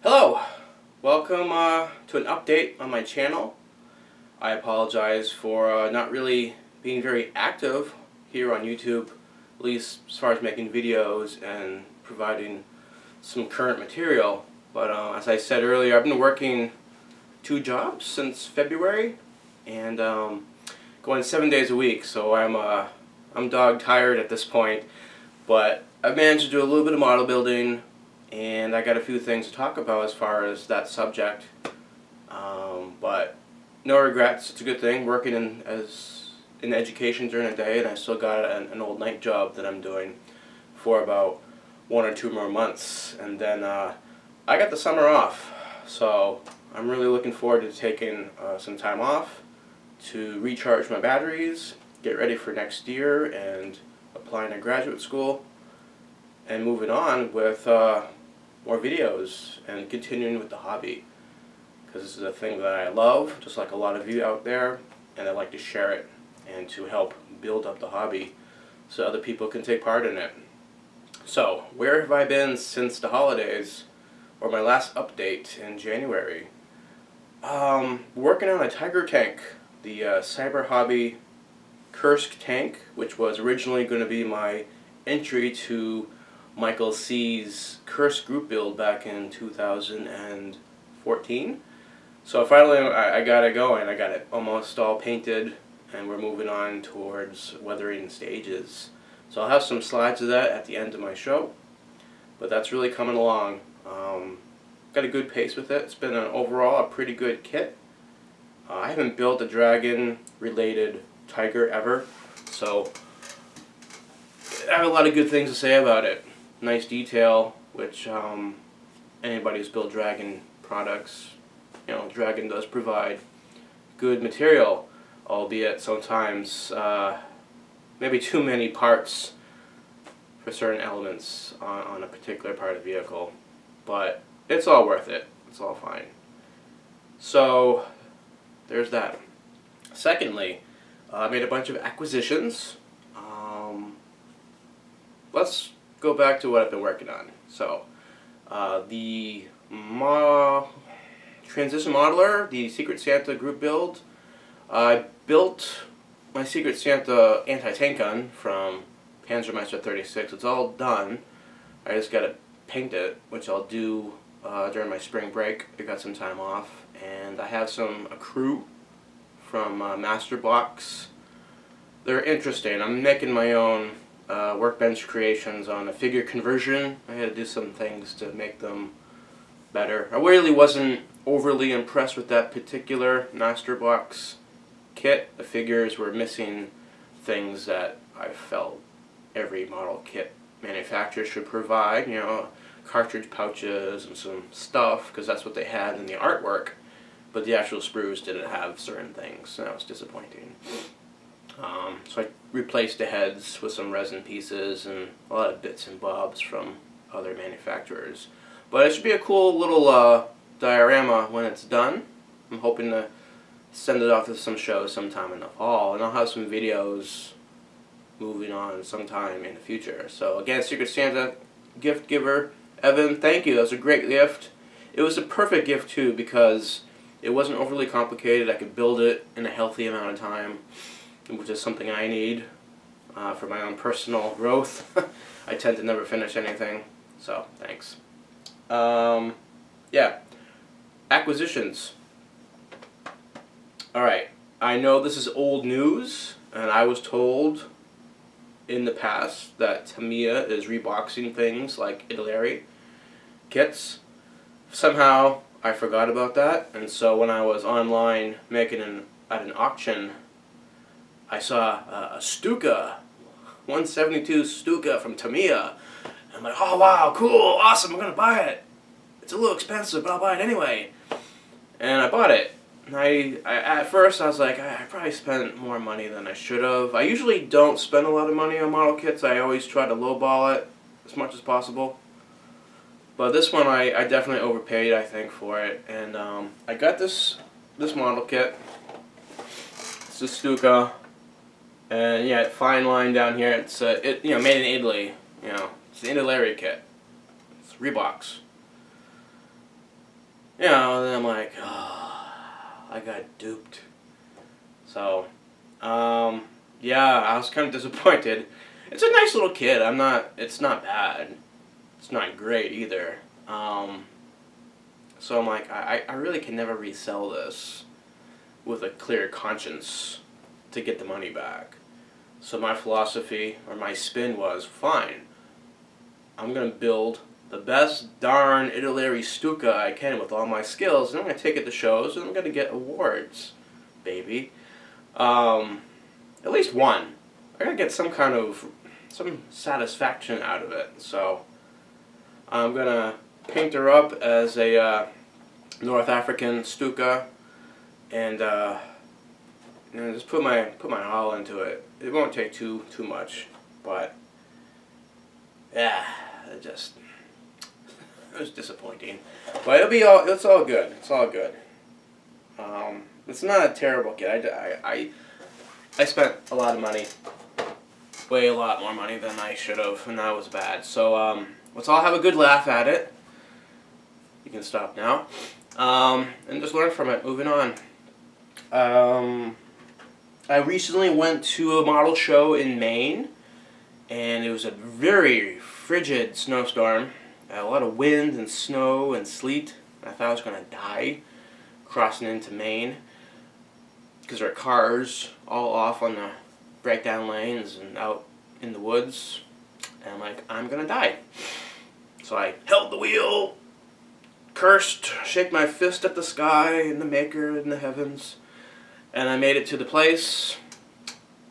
Hello! Welcome to an update on my channel. I apologize for not really being very active here on YouTube, at least as far as making videos and providing some current material. But as I said earlier, I've been working 2 jobs since February and going 7 days a week, so I'm dog tired at this point. But I've managed to do a little bit of model building, and I got a few things to talk about as far as that subject. But no regrets. It's a good thing working in education during the day, and I still got an old night job that I'm doing for about 1 or 2 more months, and then I got the summer off. So I'm really looking forward to taking some time off to recharge my batteries, get ready for next year, and applying to graduate school, and moving on with more videos and continuing with the hobby, because this is a thing that I love, just like a lot of you out there, and I like to share it and to help build up the hobby so other people can take part in it. So, where have I been since the holidays, or my last update in January? Working on a Tiger tank, the Cyber Hobby Kursk tank, which was originally going to be my entry to Michael C's Kursk group build back in 2014. So finally I got it going. I got it almost all painted, and we're moving on towards weathering stages. So I'll have some slides of that at the end of my show, but that's really coming along. Got a good pace with it. It's been overall a pretty good kit. I haven't built a dragon related tiger ever, so I have a lot of good things to say about it. Nice detail, which anybody who's built dragon products, dragon does provide good material, albeit sometimes maybe too many parts for certain elements on a particular part of the vehicle, but it's all worth it. It's all fine. So there's that. Secondly, I made a bunch of acquisitions. Let's go back to what I've been working on. So, the Transition Modeler, the Secret Santa group build. I built my Secret Santa anti-tank gun from Panzermeister 36. It's all done. I just gotta paint it, which I'll do during my spring break. I got some time off, and I have a crew from Master Box. They're interesting. I'm making my own workbench creations on a figure conversion. I had to do some things to make them better. I really wasn't overly impressed with that particular Master Box kit. The figures were missing things that I felt every model kit manufacturer should provide. Cartridge pouches and some stuff, because that's what they had in the artwork. But the actual sprues didn't have certain things, and that was disappointing. So I replaced the heads with some resin pieces and a lot of bits and bobs from other manufacturers. But it should be a cool little diorama when it's done. I'm hoping to send it off to some shows sometime in the fall, and I'll have some videos moving on sometime in the future. So again, Secret Santa gift giver Evan, thank you. That was a great gift. It was a perfect gift too, because it wasn't overly complicated. I could build it in a healthy amount of time, which is something I need for my own personal growth. I tend to never finish anything, so thanks. Yeah, acquisitions. Alright, I know this is old news, and I was told in the past that Tamiya is reboxing things like Italeri kits. Somehow I forgot about that, and so when I was online making at an auction, I saw a Stuka, 172 Stuka from Tamiya. I'm like, oh wow, cool, awesome, I'm gonna buy it. It's a little expensive, but I'll buy it anyway. And I bought it. And I at first I was like, I probably spent more money than I should have. I usually don't spend a lot of money on model kits. I always try to lowball it as much as possible. But this one I definitely overpaid, I think, for it. And I got this model kit. It's a Stuka. And yeah, fine line down here. It's made in Italy. It's an Italeri kit. It's Reeboks. you know, and then I'm like, oh, I got duped. So, yeah, I was kind of disappointed. It's a nice little kit. It's not bad. It's not great either. So I'm like, I really can never resell this with a clear conscience to get the money back. So my philosophy, or my spin was, fine, I'm going to build the best darn Italy Stuka I can with all my skills, and I'm going to take it to shows, and I'm going to get awards, baby. At least one. I got to get some satisfaction out of it. So I'm going to paint her up as a North African Stuka, and just put my all into it. It won't take too much, but yeah, it was disappointing. But it's all good. It's all good. It's not a terrible kit. I spent a lot of money, way a lot more money than I should have, and that was bad. So let's all have a good laugh at it. You can stop now, and just learn from it. Moving on. I recently went to a model show in Maine, and it was a very frigid snowstorm. A lot of wind and snow and sleet. I thought I was going to die crossing into Maine because there are cars all off on the breakdown lanes and out in the woods. And I'm like, I'm going to die. So I held the wheel, cursed, shake my fist at the sky and the maker in the heavens. And I made it to the place,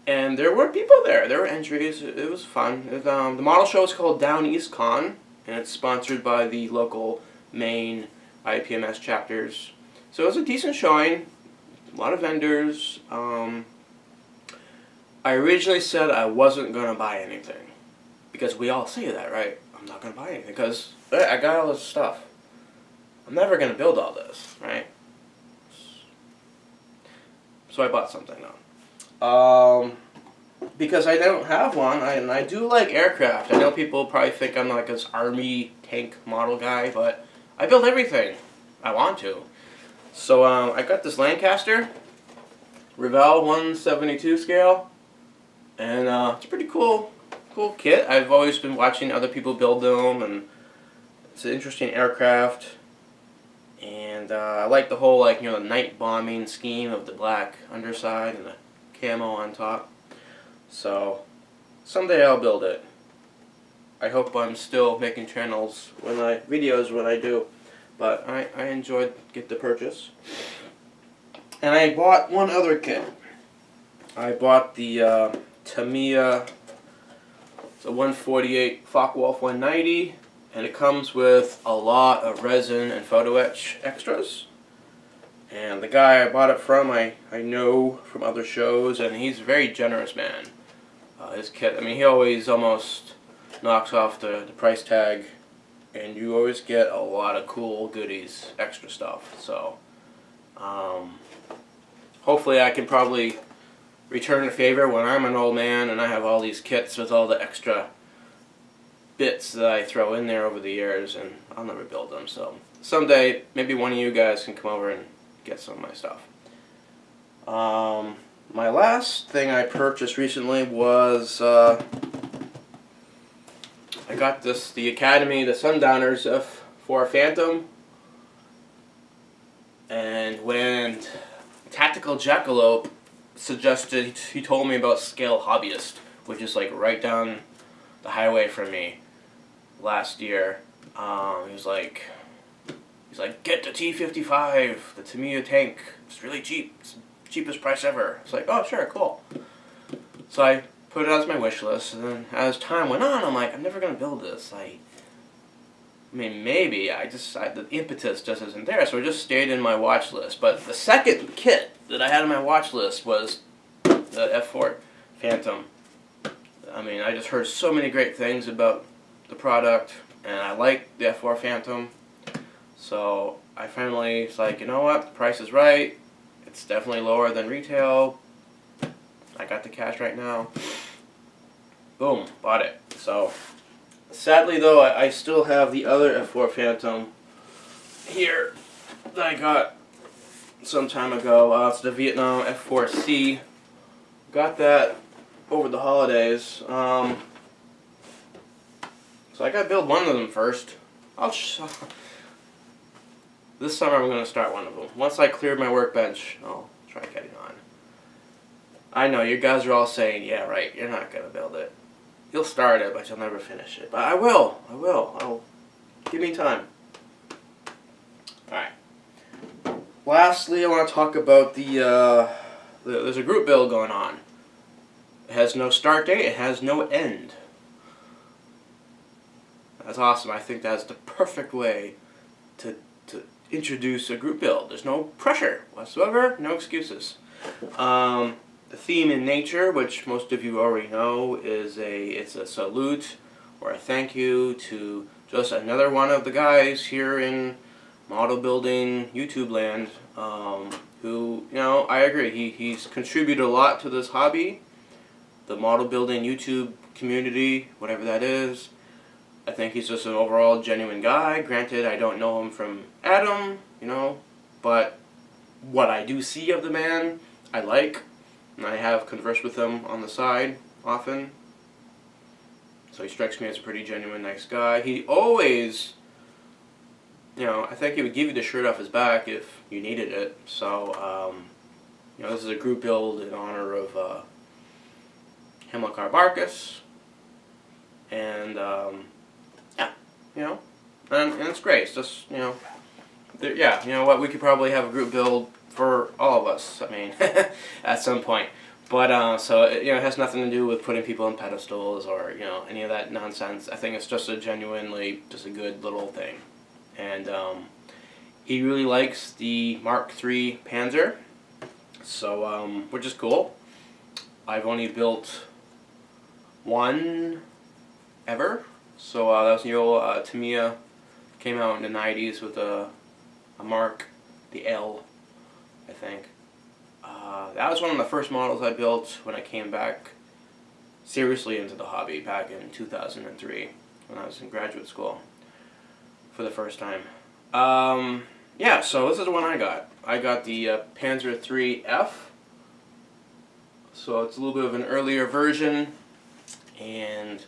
and there were people there. There were entries. It was fun. The model show is called DowneastCon, and it's sponsored by the local Maine IPMS chapters. So it was a decent showing. A lot of vendors. I originally said I wasn't going to buy anything, because we all say that, right? I'm not going to buy anything, because I got all this stuff. I'm never going to build all this, right? So I bought something though. Because I don't have one, and I do like aircraft. I know people probably think I'm like this army tank model guy, but I build everything I want to. So I got this Lancaster Revell 172 scale, and it's a pretty cool kit. I've always been watching other people build them, and it's an interesting aircraft. And I like the whole, the night bombing scheme of the black underside and the camo on top. So someday I'll build it. I hope I'm still making videos when I do. But I enjoyed the purchase. And I bought one other kit. I bought the Tamiya. It's a 148 Focke-Wulf 190. And it comes with a lot of resin and photo etch extras. And the guy I bought it from, I know from other shows, and he's a very generous man. His kit, I mean, he always almost knocks off the price tag, and you always get a lot of cool goodies, extra stuff. So, hopefully I can probably return the favor when I'm an old man and I have all these kits with all the extra bits that I throw in there over the years, and I'll never build them. So someday maybe one of you guys can come over and get some of my stuff. My last thing I purchased recently was I got the Academy, the Sundowners F4 Phantom, and when Tactical Jackalope suggested, he told me about Scale Hobbyist, which is like right down the highway from me last year. He's like, get the T-55, the Tamiya tank. It's really cheap. It's the cheapest price ever. It's like, oh, sure, cool. So I put it as my wish list, and then as time went on, I'm like, I'm never going to build this. I mean, maybe. The impetus just isn't there, so it just stayed in my watch list. But the second kit that I had on my watch list was the F4 Phantom. I mean, I just heard so many great things about the product, and I like the F4 Phantom. So I finally was like, you know what, the price is right. It's definitely lower than retail. I got the cash right now. Boom, bought it. So sadly though, I still have the other F4 Phantom here that I got some time ago. It's the Vietnam F4C. Got that over the holidays. So I gotta build one of them first. This summer I'm gonna start one of them. Once I clear my workbench, I'll try getting on. I know you guys are all saying, yeah, right, you're not gonna build it. You'll start it, but you'll never finish it. But I will. Give me time. Alright. Lastly, I want to talk about there's a group build going on. It has no start date, it has no end. That's awesome. I think that's the perfect way to introduce a group build. There's no pressure whatsoever, no excuses. The theme in nature, which most of you already know, is it's a salute or a thank you to just another one of the guys here in model building YouTube land, who, you know, I agree, he's contributed a lot to this hobby, the model building YouTube community, whatever that is. I think he's just an overall genuine guy. Granted, I don't know him from Adam, you know, but what I do see of the man, I like. And I have conversed with him on the side often. So he strikes me as a pretty genuine, nice guy. He always, you know, I think he would give you the shirt off his back if you needed it. So, you know, this is a group build in honor of Hamilcar Barkas. And, yeah, you know, and it's great. It's just, you know, yeah, you know what, we could probably have a group build for all of us, I mean, at some point. But, so, you know, it has nothing to do with putting people on pedestals or, you know, any of that nonsense. I think it's just a genuinely, just a good little thing. And, he really likes the Mark III Panzer, so, which is cool. I've only built one ever, so, that was the old, Tamiya, came out in the 90s with a Mark, the L, I think. That was one of the first models I built when I came back seriously into the hobby back in 2003 when I was in graduate school for the first time. Yeah, so this is the one I got. I got the Panzer III F, so it's a little bit of an earlier version, and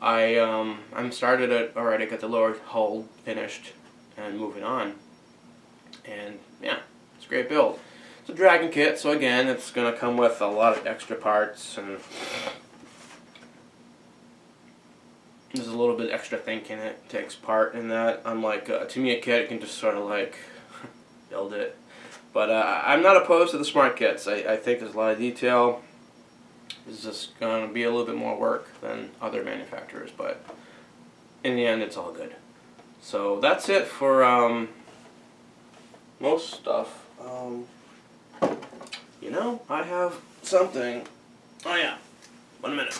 I'm started it already, got the lower hull finished and moving on, and yeah, it's a great build. It's a Dragon kit, so again, it's going to come with a lot of extra parts, and there's a little bit extra thinking it takes part in that. Unlike a Tamiya kit, you can just sort of like build it. But I'm not opposed to the smart kits. I think there's a lot of detail. It's just going to be a little bit more work than other manufacturers, but in the end, it's all good. So that's it for most stuff. You know, I have something. Oh yeah, 1 minute.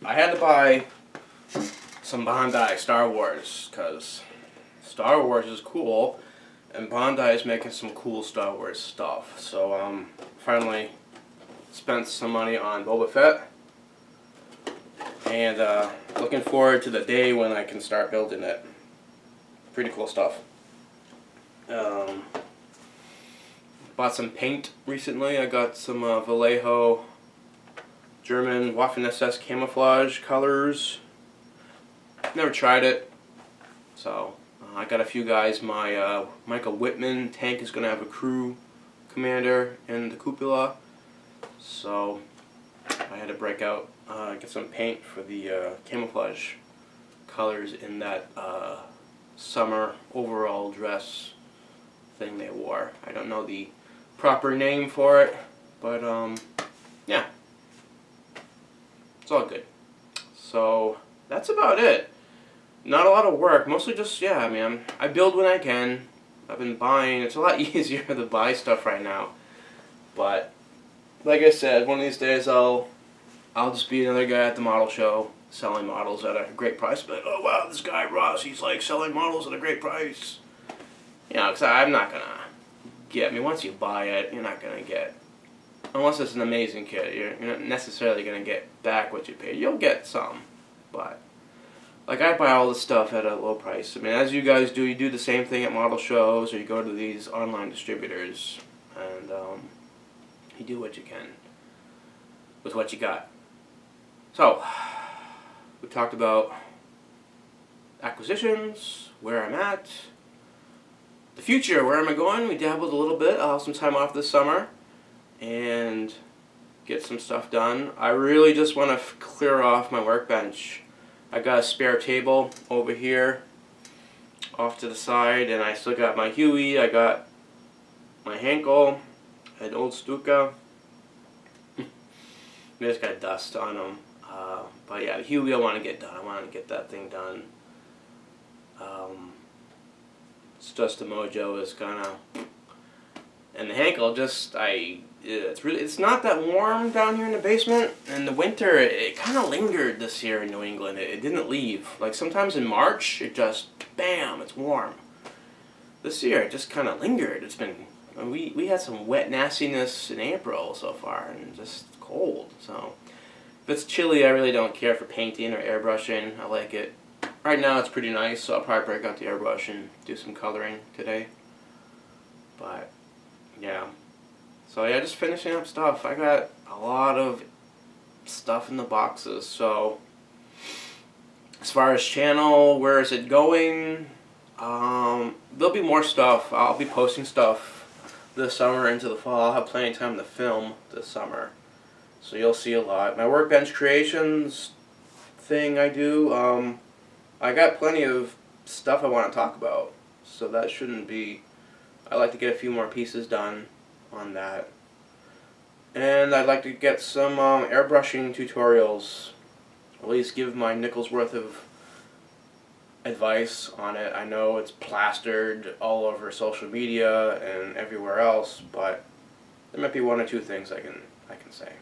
I had to buy some Bandai Star Wars because Star Wars is cool, and Bandai is making some cool Star Wars stuff. So finally spent some money on Boba Fett, and looking forward to the day when I can start building it. Pretty cool stuff. Bought some paint recently. I got some Vallejo German Waffen-SS camouflage colors. Never tried it, so I got a few guys. My Michael Whitman tank is going to have a crew commander in the cupola, so I had to break out, get some paint for the camouflage colors in that summer overall dress thing they wore. I don't know the proper name for it, but yeah, it's all good. So that's about it. Not a lot of work, mostly just, yeah, I mean, I build when I can. I've been buying. It's a lot easier to buy stuff right now, but like I said, one of these days I'll just be another guy at the model show selling models at a great price. But oh wow, this guy Ross, he's like selling models at a great price. You know, because I'm not gonna get. I mean, once you buy it, you're not gonna get, unless it's an amazing kit. You're not necessarily gonna get back what you paid. You'll get some, but like, I buy all this stuff at a low price. I mean, as you guys do, you do the same thing at model shows, or you go to these online distributors, and you do what you can with what you got. So, we talked about acquisitions, where I'm at, the future, where am I going? We dabbled a little bit. I'll have some time off this summer and get some stuff done. I really just want to clear off my workbench. I got a spare table over here off to the side, and I still got my Huey, I got my Henkel, an old Stuka. They just got dust on them. But yeah, the Huey I want to get done. I want to get that thing done. It's just the mojo is kind of, and the Henkel it's not that warm down here in the basement. In the winter, it kind of lingered this year in New England. It didn't leave. Like sometimes in March, it just bam, it's warm. This year, it just kind of lingered. It's been, we had some wet nastiness in April so far, and just cold. So if it's chilly, I really don't care for painting or airbrushing. I like it. Right now it's pretty nice, so I'll probably break out the airbrush and do some coloring today. But yeah, so yeah, just finishing up stuff. I got a lot of stuff in the boxes. So as far as channel, where is it going? There'll be more stuff. I'll be posting stuff this summer into the fall. I'll have plenty of time to film this summer, so you'll see a lot. My workbench creations thing I do, I got plenty of stuff I want to talk about, so that shouldn't be. I'd like to get a few more pieces done on that, and I'd like to get some airbrushing tutorials, at least give my nickel's worth of advice on it. I know it's plastered all over social media and everywhere else, but there might be one or two things I can say.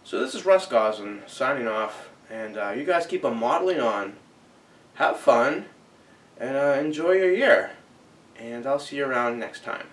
So this is Russ Gosselin signing off, and you guys keep on modeling on. Have fun, and enjoy your year, and I'll see you around next time.